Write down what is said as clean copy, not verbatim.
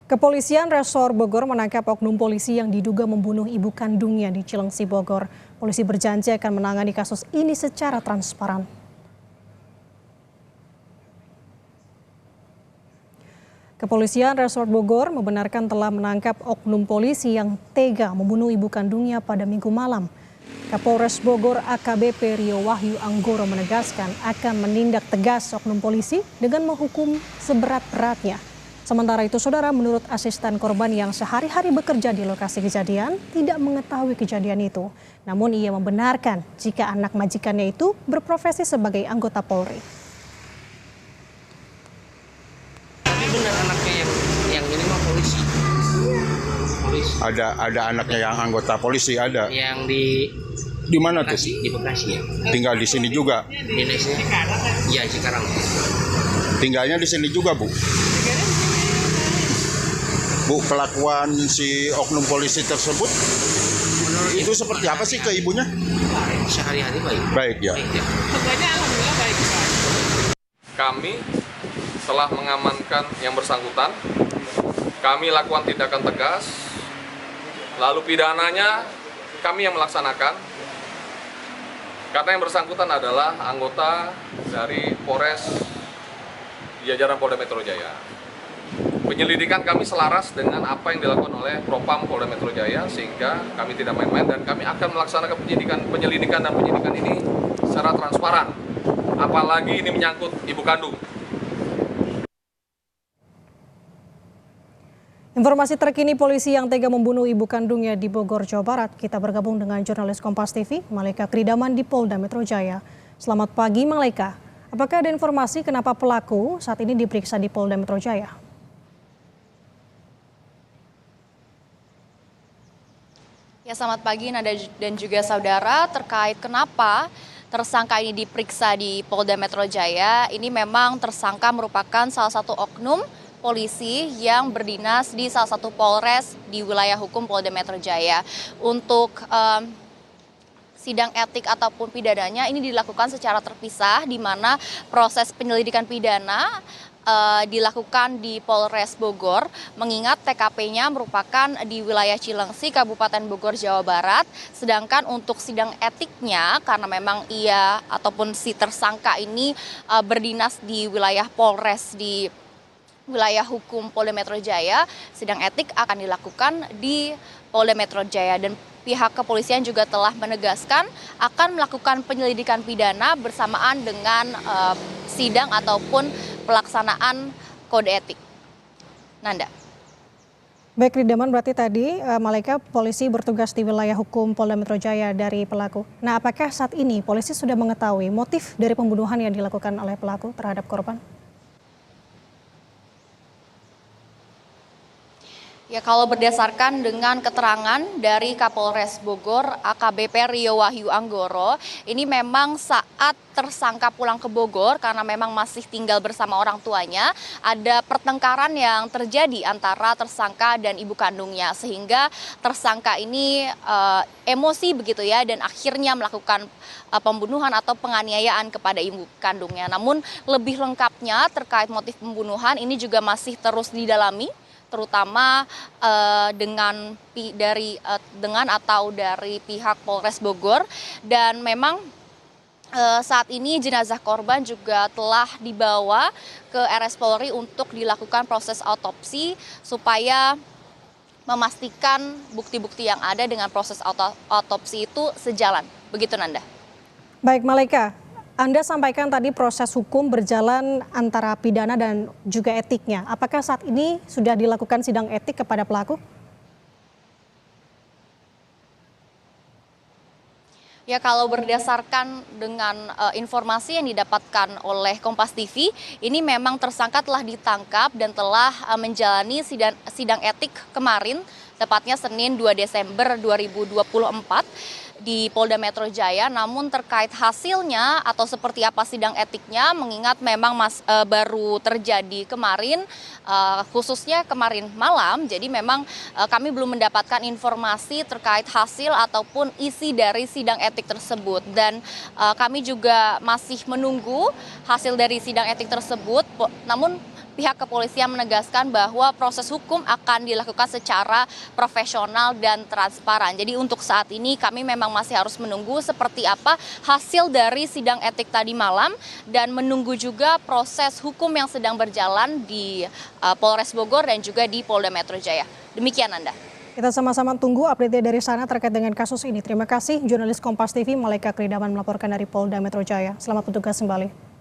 Kepolisian Resor Bogor menangkap oknum polisi yang diduga membunuh ibu kandungnya di Cilengsi, Bogor. Polisi berjanji akan menangani kasus ini secara transparan. Kepolisian Resor Bogor membenarkan telah menangkap oknum polisi yang tega membunuh ibu kandungnya pada Minggu malam. Kapolres Bogor AKBP Rio Wahyu Anggoro menegaskan akan menindak tegas oknum polisi dengan menghukum seberat-beratnya. Sementara itu, saudara, menurut asisten korban yang sehari-hari bekerja di lokasi kejadian tidak mengetahui kejadian itu. Namun ia membenarkan jika anak majikannya itu berprofesi sebagai anggota Polri. Tapi benar anaknya yang ini mah polisi. Ada anaknya yang anggota polisi ada. Yang Di mana tuh? Di Bekasi ya. Tinggal di sini juga. Di Indonesia. Iya, sekarang. Tinggalnya di sini juga, Bu. Bu, kelakuan si oknum polisi tersebut itu seperti apa sih ke ibunya? Sehari-hari baik. Baik ya. Sebenarnya alhamdulillah baik, Pak. Kami telah mengamankan yang bersangkutan. Kami lakukan tindakan tegas. Lalu pidananya kami yang melaksanakan. Karena yang bersangkutan adalah anggota dari Polres jajaran Polda Metro Jaya. Penyelidikan kami selaras dengan apa yang dilakukan oleh Propam Polda Metro Jaya, sehingga kami tidak main-main dan kami akan melaksanakan penyelidikan ini secara transparan. Apalagi ini menyangkut ibu kandung. Informasi terkini polisi yang tega membunuh ibu kandungnya di Bogor, Jawa Barat. Kita bergabung dengan jurnalis Kompas TV, Malaika Kridaman di Polda Metro Jaya. Selamat pagi, Malaika. Apakah ada informasi kenapa pelaku saat ini diperiksa di Polda Metro Jaya? Ya, selamat pagi Nada dan juga saudara. Terkait kenapa tersangka ini diperiksa di Polda Metro Jaya, ini memang tersangka merupakan salah satu oknum polisi yang berdinas di salah satu polres di wilayah hukum Polda Metro Jaya. Untuk sidang etik ataupun pidananya ini dilakukan secara terpisah, di mana proses penyelidikan pidana dilakukan di Polres Bogor, mengingat TKP-nya merupakan di wilayah Cilengsi, Kabupaten Bogor, Jawa Barat. Sedangkan untuk sidang etiknya, karena memang ia ataupun si tersangka ini berdinas di wilayah Polres di wilayah hukum Polda Metro Jaya, sidang etik akan dilakukan di Polda Metro Jaya. Dan pihak kepolisian juga telah menegaskan akan melakukan penyelidikan pidana bersamaan dengan sidang ataupun pelaksanaan kode etik. Nanda. Baik, Kridaman, berarti tadi Malaika, polisi bertugas di wilayah hukum Polda Metro Jaya dari pelaku. Nah, apakah saat ini polisi sudah mengetahui motif dari pembunuhan yang dilakukan oleh pelaku terhadap korban? Ya, kalau berdasarkan dengan keterangan dari Kapolres Bogor AKBP Rio Wahyu Anggoro, ini memang saat tersangka pulang ke Bogor karena memang masih tinggal bersama orang tuanya, ada pertengkaran yang terjadi antara tersangka dan ibu kandungnya, sehingga tersangka ini emosi begitu ya, dan akhirnya melakukan pembunuhan atau penganiayaan kepada ibu kandungnya. Namun lebih lengkapnya terkait motif pembunuhan ini juga masih terus didalami, terutama dengan dari pihak Polres Bogor. Dan memang saat ini jenazah korban juga telah dibawa ke RS Polri untuk dilakukan proses autopsi supaya memastikan bukti-bukti yang ada dengan proses autopsi itu sejalan. Begitu, Nanda. Baik, Malaika. Anda sampaikan tadi proses hukum berjalan antara pidana dan juga etiknya. Apakah saat ini sudah dilakukan sidang etik kepada pelaku? Ya, kalau berdasarkan dengan informasi yang didapatkan oleh Kompas TV, ini memang tersangka telah ditangkap dan telah menjalani sidang etik kemarin, tepatnya Senin 2 Desember 2024. Di Polda Metro Jaya. Namun terkait hasilnya atau seperti apa sidang etiknya, mengingat memang baru terjadi kemarin, khususnya kemarin malam, jadi memang kami belum mendapatkan informasi terkait hasil ataupun isi dari sidang etik tersebut. Dan kami juga masih menunggu hasil dari sidang etik tersebut. Namun pihak kepolisian menegaskan bahwa proses hukum akan dilakukan secara profesional dan transparan. Jadi untuk saat ini kami memang masih harus menunggu seperti apa hasil dari sidang etik tadi malam dan menunggu juga proses hukum yang sedang berjalan di Polres Bogor dan juga di Polda Metro Jaya. Demikian Anda. Kita sama-sama tunggu update dari sana terkait dengan kasus ini. Terima kasih jurnalis Kompas TV Malaika Kridaman melaporkan dari Polda Metro Jaya. Selamat bertugas kembali.